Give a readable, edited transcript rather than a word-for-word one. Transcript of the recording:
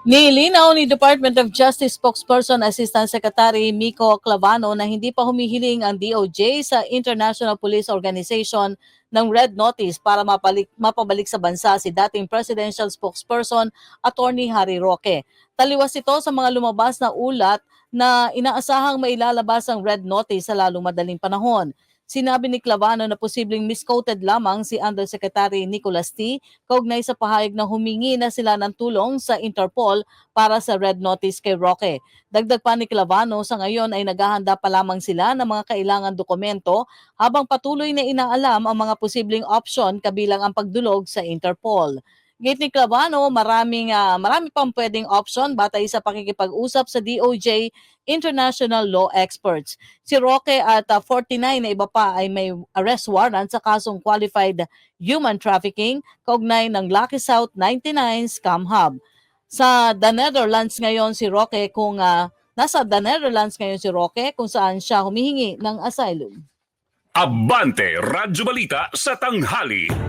Nilinaw ni Department of Justice spokesperson Assistant Secretary Miko Clavano na hindi pa humihiling ang DOJ sa International Police Organization ng Red Notice para mapabalik sa bansa si dating presidential spokesperson Attorney Harry Roque. Taliwas ito sa mga lumabas na ulat na inaasahang mailalabas ang Red Notice sa lalong madaling panahon. Sinabi ni Clavano na posibleng misquoted lamang si Undersecretary Nicholas T. kaugnay sa pahayag na humingi na sila ng tulong sa Interpol para sa Red Notice kay Roque. Dagdag pa ni Clavano, sa ngayon ay naghahanda pa lamang sila ng mga kailangan dokumento habang patuloy na inaalam ang mga posibleng option kabilang ang pagdulog sa Interpol. Gate ni Clavano, marami pang pwedeng option batay sa pakikipag-usap sa DOJ International Law Experts. Si Roque at 49 na iba pa ay may arrest warrant sa kasong qualified human trafficking kaugnay ng Lucky South 99 Scam Hub. Sa The Netherlands ngayon si Roque nasa The Netherlands ngayon si Roque kung saan siya humihingi ng asylum. Abante Radyo Balita sa tanghali.